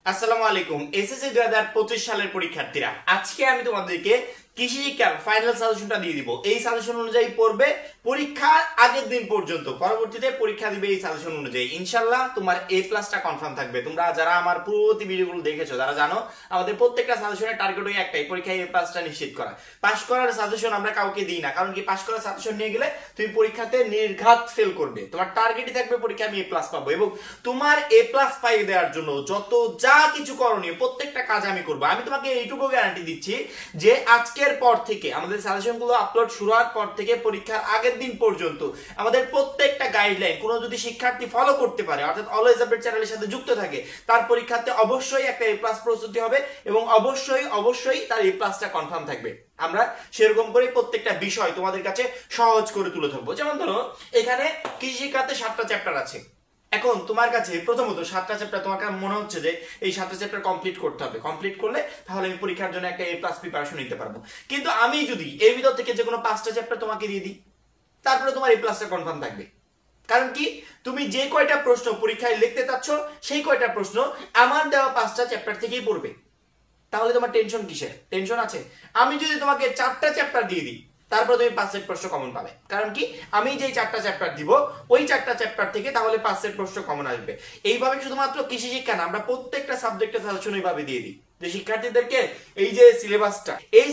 আসসালামু আলাইকুম। এসএসসি 2025 সালের পরীক্ষার্থীরা, আজকে আমি তোমাদেরকে কৃষি শিক্ষার ফাইনাল সাজেশনটা দিয়ে দিব। এই সাজেশন অনুযায়ী পড়বে পরীক্ষার আগের দিন পর্যন্ত, পরবর্তীতে পরীক্ষা দিবে এই সাজেশন অনুযায়ী। ইনশাআল্লাহ তোমার এ প্লাসটা কনফার্ম থাকবে। তোমরা যারা আমার পূর্ববর্তী ভিডিওগুলো দেখেছো তারা জানো আমাদের প্রত্যেকটা সাজেশনের টার্গেট ওই একটাই, পরীক্ষায় এ প্লাসটা নিশ্চিত করা। পাস করার সাজেশন আমরা কাউকে দিই না, কারণ কি পাস করার সাজেশন নিয়ে গেলে তুমি পরীক্ষাতে নির্ঘাত ফেল করবে। তোমার টার্গেটই থাকবে পরীক্ষায় আমি এ প্লাস পাবো, এবং তোমার এ প্লাস পাইয়ে দেওয়ার জন্য যত যা কিছু করণীয় প্রত্যেকটা কাজ আমি করবো। আমি তোমাকে এইটুকু গ্যারান্টি দিচ্ছি যে আজকের পর থেকে আমাদের সাজেশনগুলো আপলোড শুরু হওয়ার পর থেকে পরীক্ষার আগের দিন পর্যন্ত আমাদের প্রত্যেকটা গাইডলাইন কোনো যদি শিক্ষার্থী ফলো করতে পারে, অর্থাৎ অলওয়েজ আপডেট চ্যানেলের সাথে যুক্ত থাকে, তার পরীক্ষাতে অবশ্যই একটা এ প্লাস প্রস্তুতি হবে এবং অবশ্যই তার এ প্লাসটা কনফার্ম থাকবে। আমরা সেরকম করে প্রত্যেকটা বিষয় তোমাদের কাছে সহজ করে তুলে ধরবো। যেমন ধরো এখানে কৃষি শিক্ষাতে 7টা চ্যাপ্টার আছে। এখন তোমার কাছে প্রথমত 7টা চ্যাপ্টার, তোমার কাছে মনে হচ্ছে যে এই 7টা চ্যাপ্টার কমপ্লিট করতে হবে, কমপ্লিট করলে তাহলে আমি পরীক্ষার জন্য একটা এ প্লাস প্রিপারেশন নিতে পারবো। কিন্তু আমি যদি এর ভিতর থেকে যে কোনো 5টা চ্যাপ্টার তোমাকে দিয়ে দিই, তারপরে তোমার এ প্লাসটা কনফার্ম থাকবে। কারণ কি, তুমি যে কয়টা প্রশ্ন পরীক্ষায় লিখতে চাচ্ছ সেই কয়টা প্রশ্ন আমার দেওয়া 5টা চ্যাপ্টার থেকেই পড়বে। তাহলে তোমার টেনশন কিসের? টেনশন আছে? আমি যদি তোমাকে 4টা চ্যাপ্টার দিয়ে দিই, তারপর তুমি 5 সেট প্রশ্ন কমন পাবে। কারণ কি, আমি যেই 4টা চ্যাপ্টার দিব ওই 4টা চ্যাপ্টার থেকে তাহলে 5 সেট প্রশ্ন কমন আসবে। এইভাবে শুধুমাত্র কৃষি শিক্ষা না, আমরা প্রত্যেকটা সাবজেক্টের সাজেশন এইভাবে দিয়ে দিই যে শিক্ষার্থীদেরকে এই যে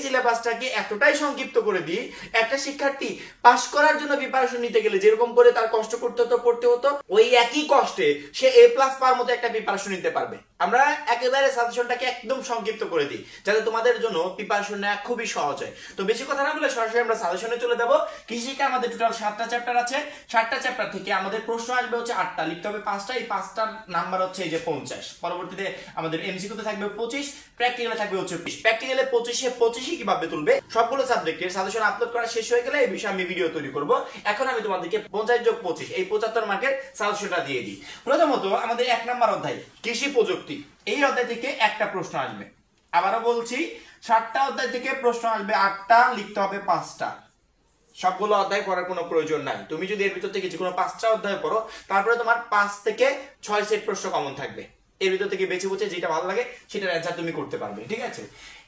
সিলেবাসটাকে এতটাই সংক্ষিপ্ত করে দিই, একটা শিক্ষার্থী পাস করার জন্য প্রিপারেশন নিতে গেলে যেরকম করে তার কষ্ট করতে হতো, পড়তে হতো, ওই একই কষ্টে সে এ প্লাস পাওয়ার মতো একটা প্রিপারেশন নিতে পারবে। আমরা একেবারে সাজেশনটাকে একদম সংক্ষিপ্ত করে দিই যাতে তোমাদের জন্য প্রিপারেশন নেওয়া খুবই সহজ হয়। তো বেশি কথা না বলে সরাসরি আমরা সাজেশনে চলে যাব। কৃষিকে আমাদের টোটাল 7টা চ্যাপ্টার আছে। 7টা চ্যাপ্টার থেকে আমাদের প্রশ্ন আসবে হচ্ছে 8টা, লিখতে হবে 5টা। এই 5টার নাম্বার হচ্ছে এই যে 50। পরবর্তীতে আমাদের এমসিকিউতে থাকবে 25, প্র্যাকটিক্যালে থাকবে হচ্ছে 20। প্র্যাকটিক্যালে 25 কিভাবে তুলবে, সবগুলো সাবজেক্টের সাজেশন আপলোড করা শেষ হয়ে গেলে এই বিষয়ে আমি ভিডিও তৈরি করব। এখন আমি তোমাদেরকে 50 যোগ 25 এই 75 মার্কের সাজেশনটা দিয়ে দিই। প্রথমত আমাদের 1 নম্বর অধ্যায় কৃষি প্রযুক্তি, এই অধ্যায় থেকে একটা প্রশ্ন আসবে। আবারও বলছি, 7টা অধ্যায় থেকে প্রশ্ন আসবে 8টা, লিখতে হবে 5টা। সবগুলো অধ্যায় পড়ার কোনো প্রয়োজন নাই। তুমি যদি এর ভিতর থেকে যে কোনো 5টা অধ্যায় পড়ো, তারপরে তোমার 5 থেকে 6 সেট প্রশ্ন কমন থাকবে। এর ভিতর থেকে বেছে বুঝে যেটা ভালো লাগে সেটার অ্যান্সার তুমি করতে পারবে। ঠিক আছে?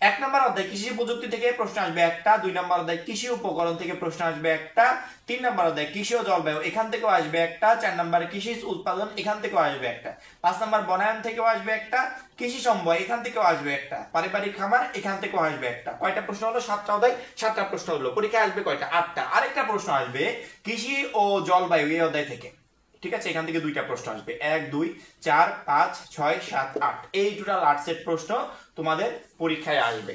1 নম্বর অধ্যায় কৃষি প্রযুক্তি থেকে প্রশ্ন আসবে একটা। 2 নম্বর অধ্যায় কৃষি উপকরণ থেকে প্রশ্ন আসবে একটা। 3 নম্বর অধ্যায় কৃষি ও জলবায়ু, এখান থেকেও আসবে একটা। 4 নম্বরে কৃষি উৎপাদন, এখান থেকেও আসবে একটা। 5 নম্বর বনায়ন থেকেও আসবে একটা। কৃষি সমবায়, এখান থেকেও আসবে একটা। পারিবারিক খামার, এখান থেকেও আসবে একটা। কয়টা প্রশ্ন হলো? 7টা অধ্যায়, 7টা প্রশ্ন হলো। পরীক্ষায় আসবে কয়টা? 8টা। আরেকটা প্রশ্ন আসবে কৃষি ও জলবায়ু এই অধ্যায় থেকে। ঠিক আছে? এখান থেকে 2টা প্রশ্ন আসবে, 1 2 4 5 6 7 8। এই টোটাল 8 সেট প্রশ্ন তোমাদের পরীক্ষায় আসবে।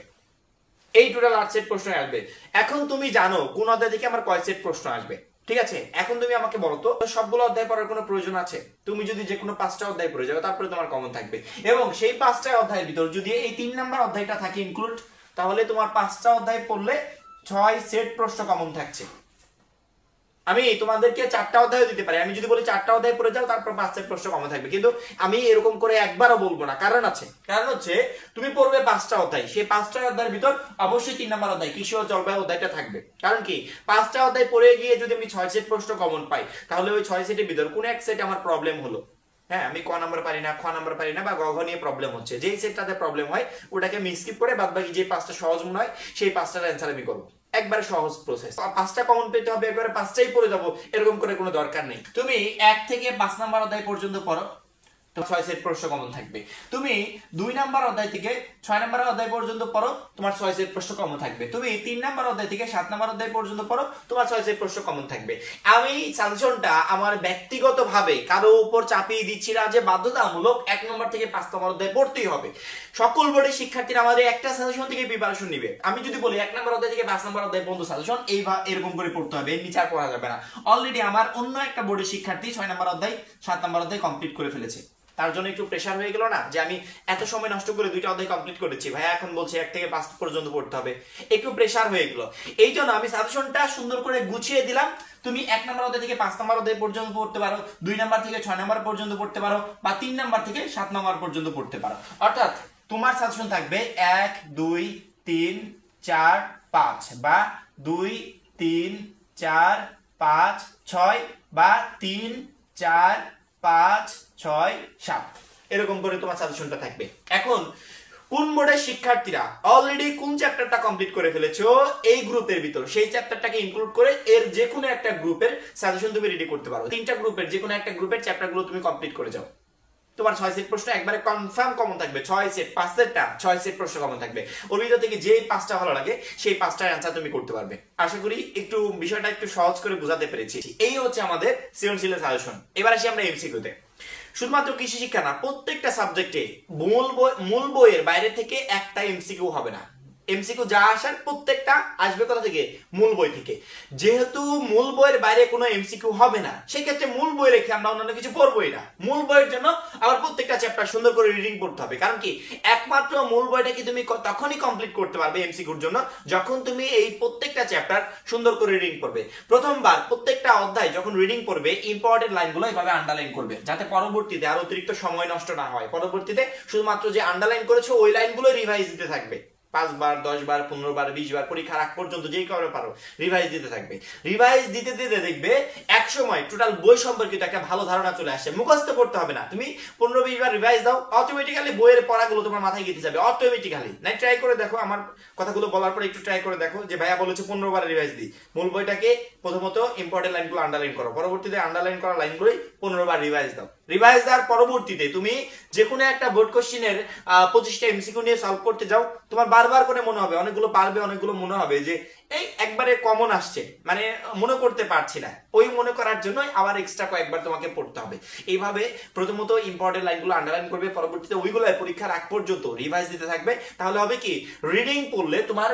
এই টোটাল 8 সেট প্রশ্ন আসবে। এখন তুমি জানো কোন অধ্যায় থেকে আমার কয় সেট প্রশ্ন আসবে। ঠিক আছে? এখন তুমি আমাকে বলো তো, সবগুলো অধ্যায় পড়ার কোনো প্রয়োজন আছে? তুমি যদি যে কোনো 5টা অধ্যায় পড়ে যাও, তারপরে তোমার কমন থাকবে। এবং সেই 5টা অধ্যায়ের ভিতর যদি এই 3 নাম্বার অধ্যায়টা থাকে ইনক্লুড, তাহলে তোমার 5টা অধ্যায় পড়লে 6 সেট প্রশ্ন কমন থাকছে। আমি তোমাদেরকে 4টা অধ্যায় দিতে পারি। আমি যদি বলি 4টা অধ্যায় পড়ে যাও, তারপর 5 সেট প্রশ্ন কমন থাকবে, কিন্তু আমি এরকম করে একবারও বলবো না। কারণ আছে, কারণ হচ্ছে তুমি পড়বে 5টা অধ্যায়, সেই 5টা অধ্যায়ের ভিতর অবশ্যই 3 নম্বর অধ্যায় কৃষি ও জলবায়ু অধ্যায়টা থাকবে। কারণ কি, 5টা অধ্যায় পড়ে গিয়ে যদি আমি 6 সেট প্রশ্ন কমন পাই, তাহলে ওই 6 সেটের ভিতর কোন এক সেট আমার প্রবলেম হলো, হ্যাঁ, আমি ক নাম্বার পারি না, খ নাম্বার পারি না, বা গ ঘ নিয়ে প্রবলেম হচ্ছে, যেই সেটটাতে প্রবলেম হয় ওটাকে আমি স্কিপ করে বাদ বাকি যে 5টা সহজ মনে হয় সেই 5টার অ্যান্সার আমি করবো। একবারে সহজ প্রসেস। 5টা কমন পেতে হবে, একবারে 5টাই পড়ে যাবো এরকম করে কোনো দরকার নেই। তুমি 1 থেকে 5 নাম্বার অধ্যায় পর্যন্ত পড়ো, তো 6 সেট প্রশ্ন কমন থাকবে। তুমি 2 নাম্বার অধ্যায় থেকে 6 নাম্বার অধ্যায় পর্যন্ত পড়ো, তোমার 6 সেট প্রশ্ন কমন থাকবে। তুমি 3 নাম্বার অধ্যায় থেকে 7 নাম্বার অধ্যায় পর্যন্ত পড়ো, তোমার 6 সেট প্রশ্ন কমন থাকবে। আমি সাজেশনটা আমার ব্যক্তিগতভাবে কারো উপর চাপিয়ে দিচ্ছি না যে বাধ্যতামূলক 1 নম্বর থেকে 5 নম্বর অধ্যায় পড়তেই হবে। সকল বোর্ডের শিক্ষার্থীরা আমাদের একটা সাজেশন থেকে প্রিপারেশন নিবে। আমি যদি বলি 1 নম্বর অধ্যায় থেকে 5 নম্বর অধ্যায় পর্যন্ত সাজেশন এরকম করে পড়তে হবে, এর নিচে আর পড়া যাবে না। অলরেডি আমার অন্য একটা বোর্ডের শিক্ষার্থী 6 নম্বর অধ্যায় 7 নম্বর অধ্যায় কমপ্লিট করে ফেলেছে। তার জন্য একটু প্রেশার হয়ে গেল না যে আমি এত সময় নষ্ট করে 2টা অধ্যায় কমপ্লিট করেছি, ভাই এখন বলছে 1 থেকে 5 পর্যন্ত পড়তে হবে, একটু প্রেশার হয়ে গেল। এই জন্য আমি সাজেশনটা সুন্দর করে গুছিয়ে দিলাম। তুমি 1 নম্বর অধ্যায় থেকে 5 নম্বর অধ্যায় পর্যন্ত পড়তে পারো, 2 নম্বর থেকে 6 নম্বর পর্যন্ত পড়তে পারো, বা 3 নম্বর থেকে 7 নম্বর পর্যন্ত পড়তে পারো। অর্থাৎ তোমার সাজেশন থাকবে 1 2 3 4 5, বা 2 3 4 5 6, বা 3 4 5 6 7। এরকম করে তোমার সাজেশনটা থাকবে। এখন কোন বোর্ডের শিক্ষার্থীরা অলরেডি কোন চ্যাপ্টারটা কমপ্লিট করে ফেলেছো এই গ্রুপের ভিতর, সেই চ্যাপ্টারটাকে ইনক্লুড করে এর যে কোনো একটা গ্রুপের সাজেশন তুমি রেডি করতে পারো। 3টা গ্রুপের যে কোনো একটা গ্রুপের চ্যাপ্টারগুলো তুমি কমপ্লিট করে যাও। তোমার 6 সেট প্রশ্ন একবারে কনফার্ম কমন থাকবে। 6 সেট 5 সেটটা 6 সেট প্রশ্ন কমন থাকবে। ওর ভিতর থেকে যেই 5টা ভালো লাগে সেই 5টার অ্যানসার তুমি করতে পারবে। আশা করি একটু বিষয়টা একটু সহজ করে বোঝাতে পেরেছি। এই হচ্ছে আমাদের সৃজনশীলের সাজেশন। এবার আসি আমরা এমসিকিউতে। শুধুমাত্র কৃষি শিক্ষা না, প্রত্যেকটা সাবজেক্টে মূল বইয়ের বাইরে থেকে একটা এমসিকিউ হবে না। এমসিকিউ যা আসার প্রত্যেকটা আসবে কোথা থেকে? মূল বই থেকে। যেহেতু মূল বইয়ের বাইরে কোনো এমসিকিউ হবে না, সেই ক্ষেত্রে মূল বই রেখে আমরা অন্যান্য কিছু পড়বোই না। মূল বইয়ের জন্য আবার প্রত্যেকটা চ্যাপ্টার সুন্দর করে রিডিং পড়তে হবে। কারণ কি, একমাত্র মূল বইটা কি তুমি তখনই কমপ্লিট করতে পারবে এমসিকিউর জন্য যখন তুমি এই প্রত্যেকটা চ্যাপ্টার সুন্দর করে রিডিং পড়বে। প্রথমবার প্রত্যেকটা অধ্যায় যখন রিডিং পড়বে ইম্পর্টেন্ট লাইনগুলো এভাবে আন্ডারলাইন করবে, যাতে পরবর্তীতে আর অতিরিক্ত সময় নষ্ট না হয়। পরবর্তীতে শুধুমাত্র যে আন্ডারলাইন করেছো ওই লাইনগুলো রিভাইজ দিতে থাকবে। 5 বার 10 বার 15 বার 20 বার পরীক্ষার আগ পর্যন্ত যেই করে পারো রিভাইজ দিতে থাকবে। রিভাইজ দিতে দিতে দেখবে এক সময় টোটাল বই সম্পর্কিত একটা ভালো ধারণা চলে আসে। মুখস্থ করতে হবে না, তুমি 15-20 বার রিভাইজ দাও, অটোমেটিক্যালি বইয়ের পড়াগুলো তোমার মাথায় গেঁথে যাবে অটোমেটিক্যালি। নাই ট্রাই করে দেখো, আমার কথাগুলো বলার পরে একটু ট্রাই করে দেখো। যে ভাইয়া বলেছে 15 বার রিভাইজ দিই, মূল বইটাকে প্রথমত ইম্পর্টেন্ট লাইনগুলো আন্ডারলাইন করো, পরবর্তীতে আন্ডারলাইন করা লাইনগুলোই 15 বার রিভাইজ দাও। রিভাইজ দেওয়ার পরবর্তীতে তুমি যে কোনো একটা বোর্ড কোশ্চেনের 25টা এমসিকিউ নিয়ে সলভ করতে যাও, তোমার বারবার করে মনে হবে, অনেকগুলো পারবে অনেকগুলো মনে হবে যে এই একবারে কমন আসছে, মানে মনে করতে পারছি না। ওই মনে করার জন্য আবার এক্সট্রা কয়েকবার তোমাকে পড়তে হবে। এইভাবে প্রথমত ইম্পর্টেন্ট লাইনগুলো আন্ডারলাইন করবে, পরবর্তীতে ওইগুলো পরীক্ষার আগ পর্যন্ত রিভাইজ দিতে থাকবে। তাহলে হবে কি, রিডিং পড়লে তোমার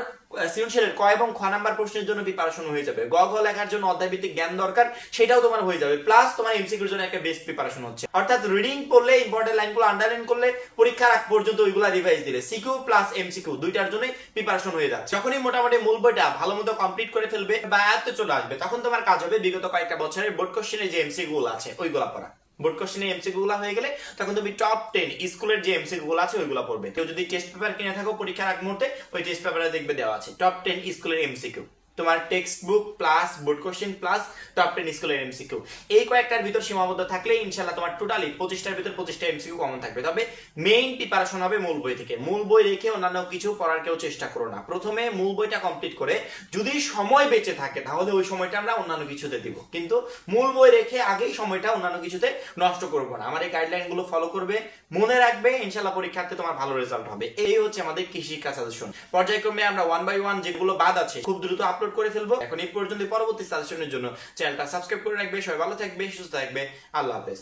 সৃজনশীলের ক এবং খ নাম্বার প্রশ্নের জন্য প্রিপারেশন হয়ে যাবে। গ ঘ লেখার জন্য অধ্যায়ভিত্তিক জ্ঞান দরকার, সেটাও তোমার হয়ে যাবে। প্লাস তোমার এমসিকিউর জন্য একটা বেস্ট প্রিপারেশন হচ্ছে। অর্থাৎ রিডিং পড়লে ইম্পর্টেন্ট লাইনগুলো আন্ডারলাইন করলে পরীক্ষার আগ পর্যন্ত ওইগুলো রিভাইজ দিলে সিকিউ প্লাস এমসিকিউ দুইটার জন্য প্রিপারেশন হয়ে যাচ্ছে। যখনই মোটামুটি মূল বইটা ভালো মতো কমপ্লিট করে ফেলবে বা আয়ত্তে চলে আসবে, তখন তোমার কাজ হবে বিগত কয়েকটা বছরের বোর্ড কোশ্চেনের যে এমসিকিউ গুলো আছে ওইগুলো পড়া। বোর্ড কোশ্চেনের এমসিকিউ গুলো হয়ে গেলে তখন তুমি টপ 10 স্কুলের যে এমসিকিউ গুলো আছে ওইগুলো পড়বে। কেউ যদি টেস্ট পেপার কিনে থাকো পরীক্ষার আগ মুহূর্তে, ওই টেস্ট পেপারে দেখবে দেওয়া আছে টপ 10 স্কুলের এমসিকিউ। তোমার text book plus board question plus top 10 স্কুলের এমসিকিউ, এই কয়েকটার ভিতর সীমাবদ্ধ থাকলে ইনশাআল্লাহ তোমার টোটালি 25টার ভিতর 25টা এমসিকিউ কমন থাকবে। তবে মেইন প্রিপারেশন হবে মূল বই থেকে। মূল বই রেখে অন্যান্য কিছু পড়ার কেউ চেষ্টা করো না। প্রথমে মূল বইটা কমপ্লিট করে যদি সময় বেঁচে থাকে তাহলে ওই সময়টা আমরা অন্যান্য কিছুতে দিব, কিন্তু মূল বই রেখে আগেই সময়টা অন্যান্য কিছুতে নষ্ট করবো না। আমার এই গাইডলাইন গুলো ফলো করবে, মনে রাখবে, ইনশাআল্লাহ পরীক্ষাতে তোমার ভালো রেজাল্ট হবে। এই হচ্ছে আমাদের কৃষি শিক্ষা সাজেশন। পর্যায়ক্রমে আমরা 1 বাই 1 যেগুলো বাদ আছে খুব দ্রুত আপলোড করে ফেলবো। এখন এই পর্যন্ত পরবর্তী সাজেশনের জন্য চ্যানেলটা সাবস্ক্রাইব করে রাখবে। সবাই ভালো থাকবে, সুস্থ থাকবে। আল্লাহ হাফেজ।